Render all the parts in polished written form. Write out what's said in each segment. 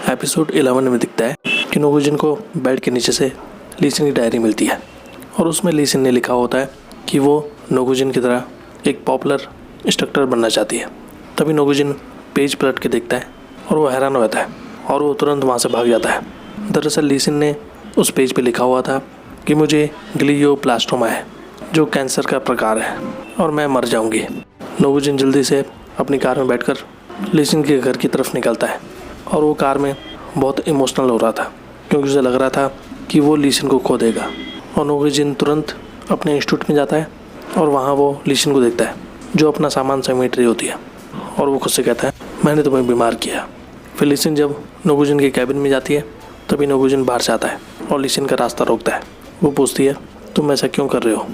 Episode 11 में दिखता है कि नोगुजिन को बेड के नीचे से लीसिन की डायरी मिलती है और उसमें लीसिन ने लिखा होता है कि वो नोगुजिन की तरह एक पॉपुलर इंस्ट्रक्टर बनना चाहती है। तभी नोगुजिन पेज पलट के देखता है और वो हैरान हो जाता है और वो तुरंत वहाँ से भाग जाता है। दरअसल लीसिन ने उस पेज पे लिखा हुआ था कि मुझे ग्लियोब्लास्टोमा है, जो कैंसर का प्रकार है और मैं मर जाऊंगी। नोगुजिन जल्दी से अपनी कार में बैठकर लीसिन के घर की तरफ निकलता है और वो कार में बहुत इमोशनल हो रहा था क्योंकि उसे लग रहा था कि वो लीसिन को खो देगा। और नोगुजिन तुरंत अपने इंस्टीट्यूट में जाता है और वहाँ वो लीसिन को देखता है जो अपना सामान समेट रही होती है और वो खुद से कहता है, मैंने तुम्हें बीमार किया। फिर लीसिन जब नोगुजिन के कैबिन में जाती है तभी नोगुजिन बाहर से आता है और लीसिन का रास्ता रोकता है। वो पूछती है, तुम ऐसा क्यों कर रहे हो?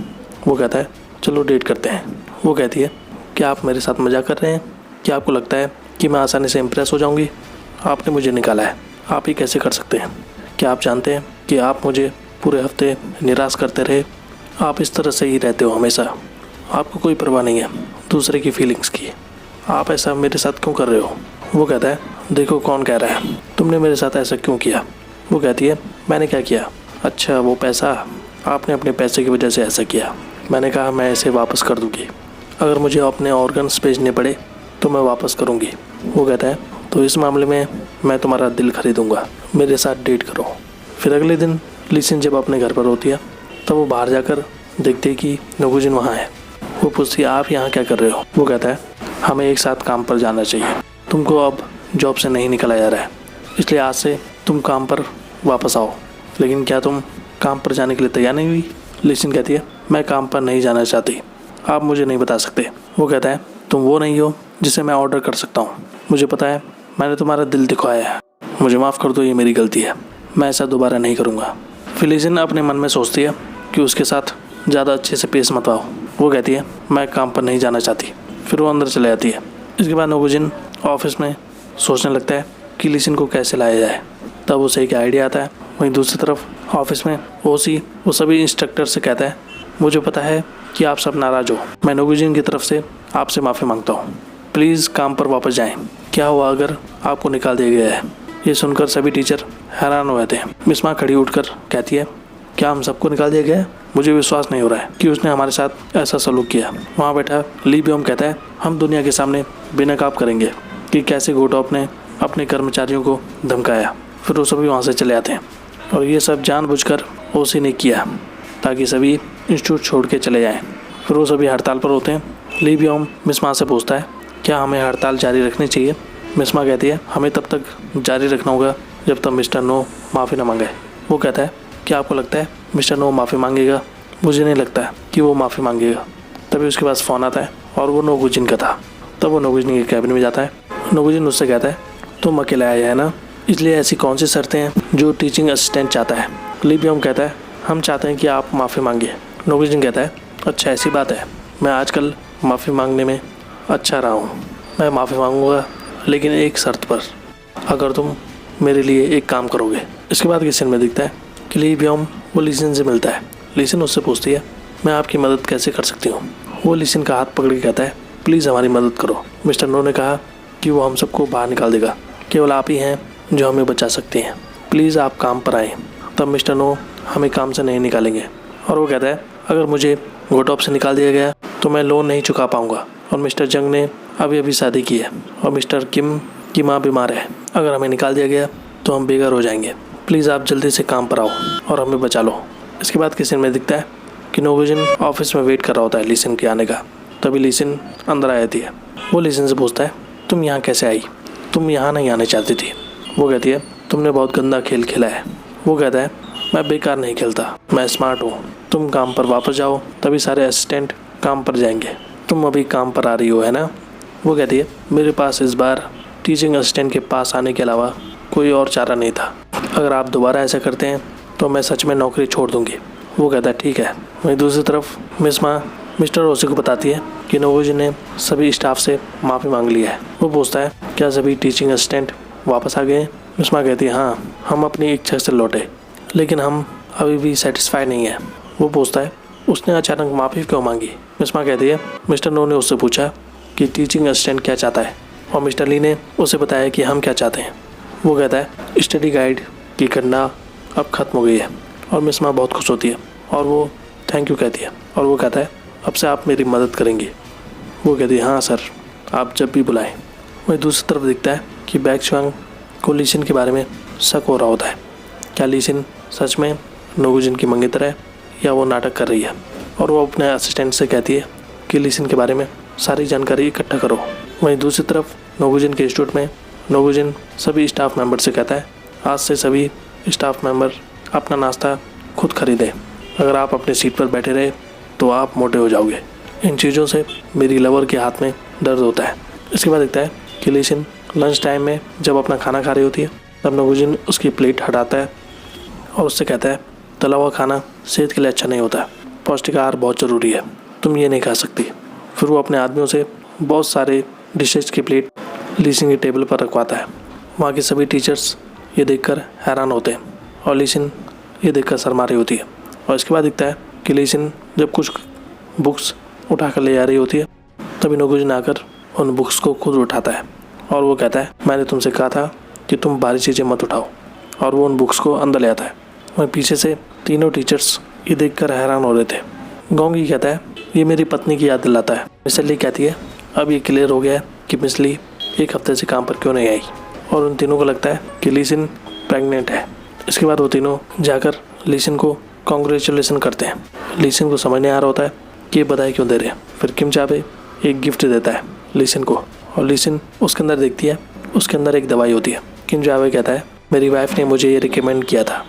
वो कहता है, चलो डेट करते हैं। वो कहती है, क्या आप मेरे साथ मजाक कर रहे हैं? क्या आपको लगता है कि मैं आसानी से इम्प्रेस हो जाऊंगी? आपने मुझे निकाला है, आप ही कैसे कर सकते हैं? क्या आप जानते हैं कि आप मुझे पूरे हफ्ते निराश करते रहे? आप इस तरह से ही रहते हो हमेशा, आपको कोई परवाह नहीं है दूसरे की फीलिंग्स की। आप ऐसा मेरे साथ क्यों कर रहे हो? वो कहता है, देखो कौन कह रहा है, तुमने मेरे साथ ऐसा क्यों किया? वो कहती है, मैंने क्या किया? अच्छा वो पैसा, आपने अपने पैसे की वजह से ऐसा किया। मैंने कहा मैं इसे वापस कर दूँगी, अगर मुझे अपने ऑर्गन्स भेजने पड़े तो मैं वापस करूँगी। वो कहता है, तो इस मामले में मैं तुम्हारा दिल खरीदूँगा, मेरे साथ डेट करो। फिर अगले दिन लीसिन जब अपने घर पर होती है तब वो बाहर जाकर देखती है कि नोगुजिन वहाँ है। वो पूछती है, आप यहाँ क्या कर रहे हो? वो कहता है, हमें एक साथ काम पर जाना चाहिए, तुमको अब जॉब से नहीं निकाला जा रहा है, इसलिए आज से तुम काम पर वापस आओ। लेकिन क्या तुम काम पर जाने के लिए तैयार नहीं हुई? लीसिन कहती है, मैं काम पर नहीं जाना चाहती, आप मुझे नहीं बता सकते। वो कहता है, तुम वो नहीं हो जिसे मैं ऑर्डर कर सकता हूँ, मुझे पता है मैंने तुम्हारा दिल दिखाया है, मुझे माफ़ कर दो, ये मेरी गलती है, मैं ऐसा दोबारा नहीं करूँगा। फिर लीसिन अपने मन में सोचती है कि उसके साथ ज़्यादा अच्छे से पेश मत आओ। वो कहती है, मैं काम पर नहीं जाना चाहती। फिर वो अंदर चले जाती है। इसके बाद नोगुजिन ऑफिस में सोचने लगता है कि लीसिन को कैसे लाया जाए। तब उसे एक आइडिया आता है। वहीं दूसरी तरफ ऑफिस में ओसी वो सभी इंस्ट्रक्टर से कहता है, मुझे पता है कि आप सब नाराज़ हो, मैं नोगुजिन की तरफ से आपसे माफ़ी मांगता हूँ, प्लीज़ काम पर वापस जाएं। क्या हुआ अगर आपको निकाल दिया गया है? ये सुनकर सभी टीचर हैरान हो जाते हैं। मिस मा खड़ी उठकर कहती है, क्या हम सबको निकाल दिया गया है? मुझे विश्वास नहीं हो रहा है कि उसने हमारे साथ ऐसा सलूक किया। वहाँ बैठा ली ब्योम कहता है, हम दुनिया के सामने बेनकाब करेंगे कि कैसे गोटॉप ने अपने कर्मचारियों को धमकाया। फिर वो सभी वहाँ से चले आते हैं और ये सब जानबूझकर ओसी ने किया ताकि सभी इंस्टीट्यूट छोड़ के चले जाएँ। फिर वो सभी हड़ताल पर होते हैं। ली ब्योम मिस मा से पूछता है, क्या हमें हड़ताल जारी रखनी चाहिए? मिस मा कहती है, हमें तब तक जारी रखना होगा जब तक मिस्टर नो माफ़ी न मांगे। वो कहता है, क्या आपको लगता है मिस्टर नो माफ़ी मांगेगा? मुझे नहीं लगता कि वो माफ़ी मांगेगा। तभी उसके पास फ़ोन आता है और वो नोगुजिन का था। तब वो नोगुजिन के कैबिन में जाता है। नोगुजिन उससे कहता है, तुम अकेला आया है ना, इसलिए ऐसी कौन सी शर्तें हैं जो टीचिंग असिस्टेंट चाहता है? ली ब्योम कहता है, हम चाहते हैं कि आप माफ़ी मांगिए। नोगुजिन कहता है, अच्छा ऐसी बात है, मैं आजकल माफ़ी मांगने में अच्छा रहा हूँ, मैं माफ़ी मांगूंगा लेकिन एक शर्त पर, अगर तुम मेरे लिए एक काम करोगे। इसके बाद के सीन में दिखता है कि ली ब्योम वो लीसिन से मिलता है। लीसिन उससे पूछती है, मैं आपकी मदद कैसे कर सकती हूँ? वो लीसिन का हाथ पकड़ के कहता है, प्लीज़ हमारी मदद करो। मिस्टर नो ने कहा कि वो हम सबको बाहर निकाल देगा, केवल आप ही हैं जो हमें बचा सकती हैं, प्लीज़ आप काम पर आएँ। तब मिस्टर नो हमें काम से नहीं निकालेंगे। और वो कहता है, अगर मुझे गोटॉप से निकाल दिया गया तो मैं लोन नहीं चुका पाऊँगा, और मिस्टर जंग ने अभी अभी शादी की है और मिस्टर किम की माँ बीमार है, अगर हमें निकाल दिया गया तो हम बेघर हो जाएंगे, प्लीज़ आप जल्दी से काम पर आओ और हमें बचा लो। इसके बाद के सीन में दिखता है कि नोगुजिन ऑफिस में वेट कर रहा होता है लीसिन के आने का। तभी लीसिन अंदर आ जाती है। वो लीसिन से पूछता है, तुम यहाँ कैसे आई? तुम यहाँ नहीं आने चाहती थी। वो कहती है, तुमने बहुत गंदा खेल खेला है। वो कहता है, मैं बेकार नहीं खेलता, मैं स्मार्ट हूँ, तुम काम पर वापस जाओ, तभी सारे असिस्टेंट काम पर जाएंगे, तुम अभी काम पर आ रही हो है ना? वो कहती है, मेरे पास इस बार टीचिंग असिस्टेंट के पास आने के अलावा कोई और चारा नहीं था, अगर आप दोबारा ऐसा करते हैं तो मैं सच में नौकरी छोड़ दूंगी। वो कहता है, ठीक है। वहीं दूसरी तरफ मिस मा मिस्टर ओसी को बताती है कि नोगुजिन ने सभी स्टाफ से माफ़ी मांग ली है। वो पूछता है, क्या सभी टीचिंग असिस्टेंट वापस आ गए? मिस मा कहती है, हाँ, हम अपनी इच्छा से लौटे, लेकिन हम अभी भी सेटिस्फाई नहीं है। वो पूछता है, उसने अचानक माफ़ी क्यों मांगी? मिस मा कहती है, मिस्टर नो ने उससे पूछा कि टीचिंग असिस्टेंट क्या चाहता है, और मिस्टर ली ने उसे बताया कि हम क्या चाहते हैं। वो कहता है स्टडी गाइड की गणना अब ख़त्म हो गई है। और मिस मा बहुत खुश होती है और वो थैंक यू कहती है और वो कहता है अब से आप मेरी मदद करेंगे। वो कहती है हाँ सर, आप जब भी बुलाएं। वहीं दूसरी तरफ दिखता है कि बैक्सवांग को लीसिन के बारे में शक हो रहा होता है। क्या लीसिन सच में नोगुजिन की मंगेतर है या वो नाटक कर रही है। और वो अपने असिस्टेंट से कहती है कि लीसिन के बारे में सारी जानकारी इकट्ठा करो। वहीं दूसरी तरफ नोगुजिन के इंस्टीट्यूट में नोगुजिन सभी स्टाफ मेंबर से कहता है आज से सभी स्टाफ मेंबर अपना नाश्ता खुद खरीदें। अगर आप अपनी सीट पर बैठे रहे तो आप मोटे हो जाओगे। इन चीज़ों से मेरी लवर के हाथ में दर्द होता है। इसके बाद दिखता है कि लीसिन लंच टाइम में जब अपना खाना खा रही होती है तब नोगुजिन उसकी प्लेट हटाता है और उससे कहता है तला हुआ खाना सेहत के लिए अच्छा नहीं होता, पौष्टिक आहार बहुत ज़रूरी है, तुम ये नहीं खा सकती। फिर वो अपने आदमियों से बहुत सारे डिशेज की प्लेट लीसिन की टेबल पर रखवाता है। वहाँ के सभी टीचर्स ये देखकर हैरान होते हैं और लीसिन ये देखकर शर्मा रही होती है। और इसके बाद दिखता है कि लीसिन जब कुछ बुक्स उठा कर ले जा रही होती है तभी नोगुजिन आकर उन बुक्स को खुद उठाता है और वो कहता है मैंने तुमसे कहा था कि तुम भारी चीज़ें मत उठाओ। और वो उन बुक्स को अंदर ले आता है। वहीं पीछे से तीनों टीचर्स ये देखकर हैरान हो रहे थे। गोंगी कहता है ये मेरी पत्नी की याद दिलाता है। मिस ली कहती है अब ये क्लियर हो गया है कि मिस ली एक हफ्ते से काम पर क्यों नहीं आई। और उन तीनों को लगता है कि लीसिन प्रेग्नेंट है। इसके बाद वो तीनों जाकर लीसिन को कॉन्ग्रेचुलेसन करते हैं। लीसिन को समझ नहीं आ रहा होता है कि ये बधाई क्यों दे रहे हैं। फिर किम चाबे एक गिफ्ट देता है लीसिन को और लीसिन उसके अंदर देखती है, उसके अंदर एक दवाई होती है। किम चाबे कहता है मेरी वाइफ ने मुझे ये रिकमेंड किया था,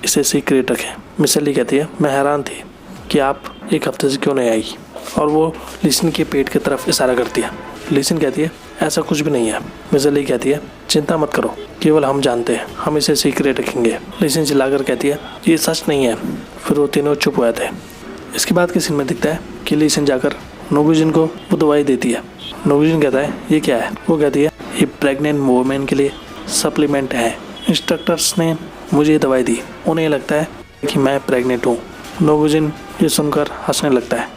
इसे सीक्रेट रखें। मिस ली कहती है मैं हैरान थी कि आप एक हफ्ते से क्यों नहीं आई। और वो लीसिन के पेट की तरफ इशारा करती है। लीसिन कहती है ऐसा कुछ भी नहीं है। मिस ली कहती है चिंता मत करो, केवल हम जानते हैं, हम इसे सीक्रेट रखेंगे। लीसिन चिल्लाकर कहती है ये सच नहीं है। फिर वो तीनों चुप हुए थे। इसके बाद के सीन में दिखता है कि लीसिन जाकर नोगुजिन को वो दवाई देती है। नोगुजिन कहता है ये क्या है। वो कहती है ये प्रेग्नेंट वुमेन के लिए सप्लीमेंट है, इंस्ट्रक्टर्स ने मुझे ये दवाई दी, उन्हें लगता है कि मैं प्रेग्नेंट हूँ। नोगुजिन ये सुनकर हंसने लगता है।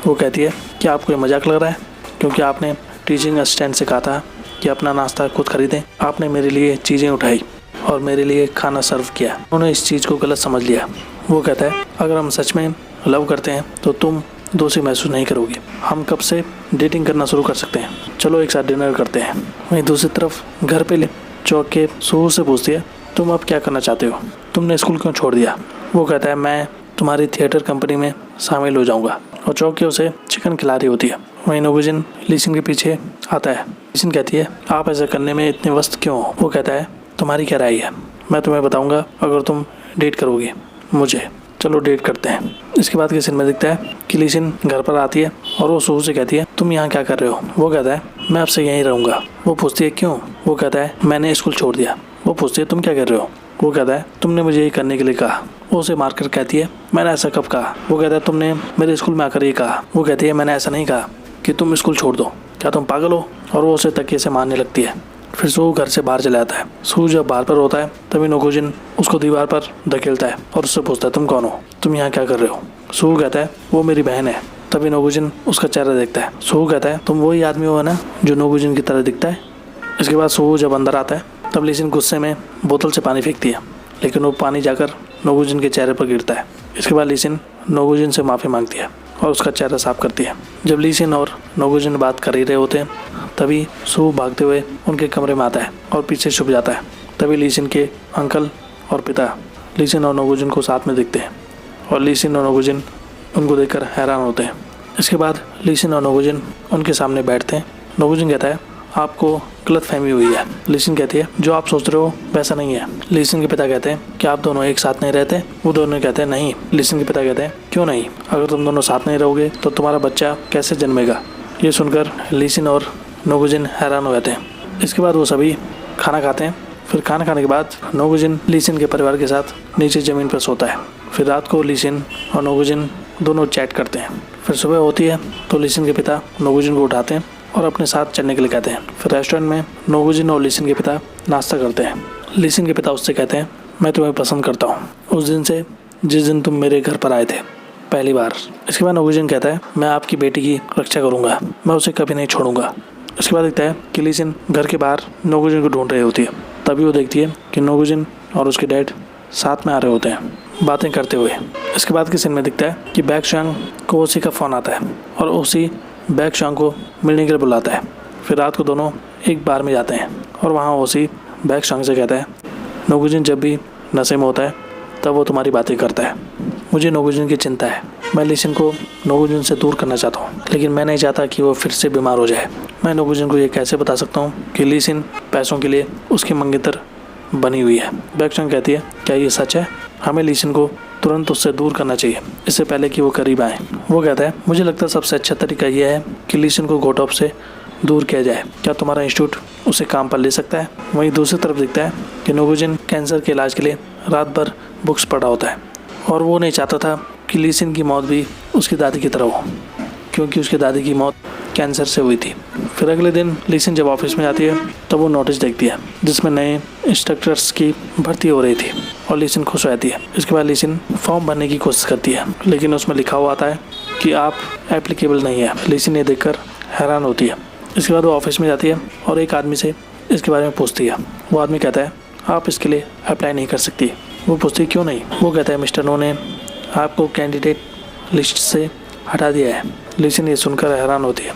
वो कहती है कि आपको ये मजाक लग रहा है क्योंकि आपने टीचिंग असिस्टेंट से कहा था कि अपना नाश्ता खुद खरीदें। आपने मेरे लिए चीज़ें उठाई और मेरे लिए खाना सर्व किया। उन्होंने इस चीज़ को गलत समझ लिया। वो कहता है अगर हम सच में लव करते हैं तो तुम दोषी महसूस नहीं करोगी। हम कब से डेटिंग करना शुरू कर सकते हैं, चलो एक साथ डिनर करते हैं। वहीं दूसरी तरफ घर पे चौक के सूर से पूछती है तुम अब क्या करना चाहते हो, तुमने स्कूल क्यों छोड़ दिया। वो कहता है मैं तुम्हारी थिएटर कंपनी में शामिल हो जाऊंगा। और चौक के उसे चिकन खिला रही होती है। वहीं नोगुजिन लीसिन के पीछे आता है। लीसिन कहती है आप ऐसा करने में इतने व्यस्त क्यों हो। वो कहता है तुम्हारी क्या राय है, मैं तुम्हें बताऊंगा अगर तुम डेट करोगे मुझे, चलो डेट करते हैं। इसके बाद के सीन में दिखता है कि लीसिन घर पर आती है और वो सूर से कहती है तुम यहाँ क्या कर रहे हो। वो कहता है मैं आपसे यहीं रहूँगा। वो पूछती है क्यों। वो कहता है मैंने स्कूल छोड़ दिया। वो पूछती है तुम क्या कर रहे हो। वो कहता है तुमने मुझे ये करने के लिए कहा। वो उसे मारकर कहती है मैंने ऐसा कब कहा। वो कहता है तुमने मेरे स्कूल में आकर ये कहा। वो कहती है मैंने ऐसा नहीं कहा कि तुम स्कूल छोड़ दो, क्या तुम पागल हो। और वो उसे तकिए से मारने लगती है। फिर सू घर से बाहर चला जाता है। सू जब बाहर पर होता है तभी नोगुजिन उसको दीवार पर धकेलता है और उससे पूछता है तुम कौन हो, तुम यहाँ क्या कर रहे हो। सू कहता है वो मेरी बहन है। तभी नोगुजिन उसका चेहरा देखता है। सू कहता है तुम वही आदमी हो ना जो नोगुजिन की तरह दिखता है। इसके बाद सू जब अंदर आता है तब लीसिन गुस्से में बोतल से पानी फेंकती है, लेकिन वो पानी जाकर नोगुजिन के चेहरे पर गिरता है। इसके बाद लीसिन नोगुजिन से माफ़ी मांगती है और उसका चेहरा साफ करती है। जब लीसिन और नोगुजिन बात कर ही रहे होते हैं तभी सू भागते हुए उनके कमरे में आता है और पीछे छुप जाता है। तभी लीसिन के अंकल और पिता लीसिन और नोगुजिन को साथ में देखते हैं और लीसिन और नोगुजिन उनको देखकर हैरान होते हैं। इसके बाद लीसिन और नोगुजिन उनके सामने बैठते हैं। नोगुजिन कहता है आपको गलतफहमी हुई है। लीसिन कहती है जो आप सोच रहे हो वैसा नहीं है। लीसिन के पिता कहते हैं कि आप दोनों एक साथ नहीं रहते। वो दोनों कहते हैं नहीं। लीसिन के पिता कहते हैं क्यों नहीं, अगर तुम दोनों साथ नहीं रहोगे तो तुम्हारा बच्चा कैसे जन्मेगा। ये सुनकर लीसिन और नोगुजिन हैरान हो जाते हैं। इसके बाद वो सभी खाना खाते हैं। फिर खाना खाने के बाद नोगुजिन लीसिन के परिवार के साथ नीचे ज़मीन पर सोता है। फिर रात को लीसिन और नोगुजिन दोनों चैट करते हैं। फिर सुबह होती है तो लीसिन के पिता नोगुजिन को उठाते हैं और अपने साथ चलने के लिए कहते हैं। फिर रेस्टोरेंट में नोगुजिन और लीसिन के पिता नाश्ता करते हैं। लीसिन के पिता उससे कहते हैं मैं तुम्हें पसंद करता हूँ, उस दिन से जिस दिन तुम मेरे घर पर आए थे पहली बार। इसके बाद नोगुजिन कहता है मैं आपकी बेटी की रक्षा करूँगा, मैं उसे कभी नहीं छोड़ूंगा। इसके बाद दिखता है कि लीसिन घर के बाहर नोगुजिन को ढूंढ रही होती है। तभी वो देखती है कि नोगुजिन और उसके डैड साथ में आ रहे होते हैं बातें करते हुए। इसके बाद के सीन में दिखता है कि बैक्शांग को ओसी का फ़ोन आता है और ओसी बैक्शांग को मिलने के लिए बुलाता है। फिर रात को दोनों एक बार में जाते हैं और वहाँ ओसी बैक्शांग से कहता है, नोगुजिन जब भी नशे में होता है तब वो तुम्हारी बातें करता है। मुझे नोगुजिन की चिंता है। मैं लीसिन को नोगुजिन से दूर करना चाहता हूँ, लेकिन मैं नहीं चाहता कि वो फिर से बीमार हो जाए। मैं नोगुजिन को ये कैसे बता सकता हूँ कि लीसिन पैसों के लिए उसकी मंगेतर बनी हुई है। बैक्शांग कहती है, क्या ये सच है? हमें लीसिन को तुरंत उससे दूर करना चाहिए, इससे पहले कि वो करीब आए। वो कहता है, मुझे लगता है सबसे अच्छा तरीका यह है कि लीसिन को गोटॉप से दूर किया जाए। क्या तुम्हारा इंस्टीट्यूट उसे काम पर ले सकता है? वहीं दूसरी तरफ दिखता है कि नोगुजिन कैंसर के इलाज के लिए रात भर बुक्स पढ़ा होता है और वो नहीं चाहता था कि लीसिन की मौत भी उसकी दादी की तरह हो, क्योंकि उसकी दादी की मौत कैंसर से हुई थी। फिर अगले दिन लीसिन जब ऑफिस में जाती है तब वो नोटिस देखती है जिसमें नए इंस्ट्रक्टर्स की भर्ती हो रही थी और लीसिन खुश रहती है। इसके बाद लीसिन फॉर्म भरने की कोशिश करती है, लेकिन उसमें लिखा हुआ आता है कि आप एप्लीकेबल नहीं है। लीसिन ये देखकर हैरान होती है। इसके बाद वो ऑफिस में जाती है और एक आदमी से इसके बारे में पूछती है। वो आदमी कहता है, आप इसके लिए अप्लाई नहीं कर सकती। वो पूछती है, क्यों नहीं? वो कहता है, मिस्टर नो ने आपको कैंडिडेट लिस्ट से हटा दिया है। लीसिन ये सुनकर हैरान होती है।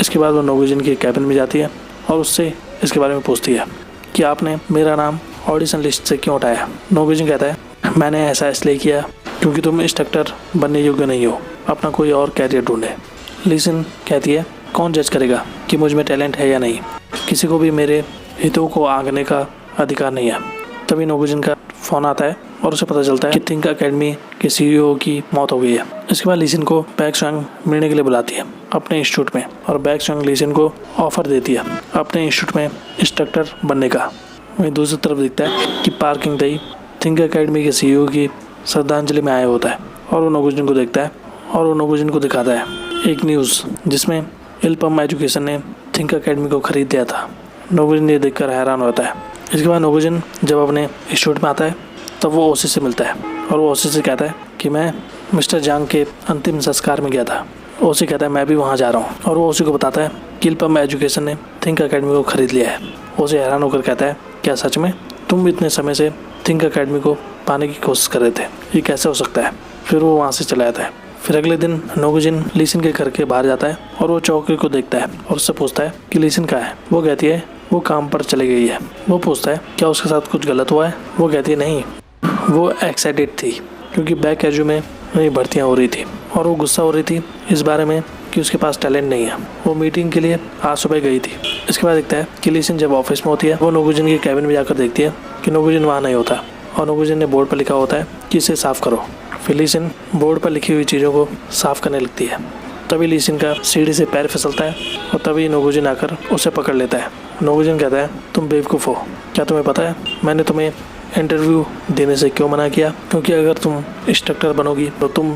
इसके बाद वो नोगुजिन के कैबिन में जाती है और उससे इसके बारे में पूछती है कि आपने मेरा नाम ऑडिशन लिस्ट से क्यों हटाया। नोगुजिन कहता है, मैंने ऐसा इसलिए किया क्योंकि तुम इंस्ट्रक्टर बनने योग्य नहीं हो, अपना कोई और कैरियर ढूंढे। लीसिन कहती है, कौन जज करेगा कि मुझ में टैलेंट है या नहीं? किसी को भी मेरे हितों को आंकने का अधिकार नहीं है। तभी नोगुजिन का फ़ोन आता है और उसे पता चलता है कि थिंक अकेडमी के सीईओ की मौत हो गई है। इसके बाद लीसिन को बैक्शांग मिलने के लिए बुलाती है अपने इंस्टीट्यूट में और बैक्शांग लीसिन को ऑफर देती है अपने इंस्टीट्यूट में इंस्ट्रक्टर बनने का। वहीं दूसरी तरफ दिखता है कि पार्किंग दई थिंक अकेडमी के सीईओ की श्रद्धांजलि में आया होता है और वो नोगुजिन को देखता है और वो नोगुजिन को दिखाता है एक न्यूज़ जिसमें इल्पम एजुकेशन ने थिंक अकेडमी को खरीद दिया था। नोगुजिन ये देखकर हैरान होता है। इसके बाद नोगुजिन जब अपने इंस्टीट्यूट में आता है तब वो ओसी से मिलता है और वो ओसी से कहता है कि मैं मिस्टर जांग के अंतिम संस्कार में गया था। ओसी कहता है, मैं भी वहाँ जा रहा हूँ और वो ओसी को बताता है कि इल्पम एजुकेशन ने थिंक अकेडमी को खरीद लिया है। ओसी हैरान होकर कहता है, क्या सच में? तुम इतने समय से थिंक अकेडमी को पाने की कोशिश कर रहे थे, ये कैसे हो सकता है? फिर वो वहाँ से चला जाता है। फिर अगले दिन नोगुजिन लीसिन के घर के बाहर जाता है और वो चौकी को देखता है और उससे पूछता है कि लीसिन कहाँ है। वो कहती है, वो काम पर चली गई है। वो पूछता है, क्या उसके साथ कुछ गलत हुआ है? वो कहती है, नहीं, वो एक्साइटेड थी क्योंकि बैक एजू में नई भर्तियाँ हो रही थी और वो गुस्सा हो रही थी इस बारे में कि उसके पास टैलेंट नहीं है। वो मीटिंग के लिए आज सुबह गई थी। इसके बाद देखता है कि लीसिन जब ऑफिस में होती है वो नोगुजिन के कैबिन में जाकर देखती है कि नोगुजिन वहाँ नहीं होता और नोगुजिन ने बोर्ड पर लिखा होता है कि इसे साफ़ करो। फिर लीसिन बोर्ड पर लिखी हुई चीज़ों को साफ़ करने लगती है। तभी लीसिन का सीढ़ी से पैर फिसलता है और तभी नोगुजिन आकर उसे पकड़ लेता है। नोगुजिन कहता है, तुम बेवकूफ़ हो। क्या तुम्हें पता है मैंने तुम्हें इंटरव्यू देने से क्यों मना किया? क्योंकि अगर तुम इंस्ट्रक्टर बनोगी तो तुम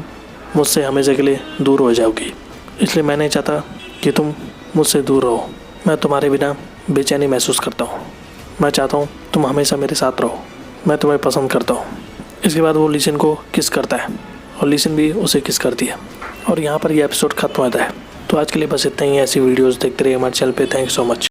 मुझसे हमेशा के लिए दूर हो जाओगी। इसलिए मैं नहीं चाहता कि तुम मुझसे दूर रहो। मैं तुम्हारे बिना बेचैनी महसूस करता हूँ। मैं चाहता हूँ तुम हमेशा मेरे साथ रहो। मैं तुम्हें पसंद करता हूँ। इसके बाद वो लीसिन को किस करता है और लीसिन भी उसे किस करती है और यहाँ पर ये एपिसोड खत्म होता है। तो आज के लिए बस इतना ही। ऐसी वीडियोस देखते रहिए हमारे चैनल पे। Thank you so much.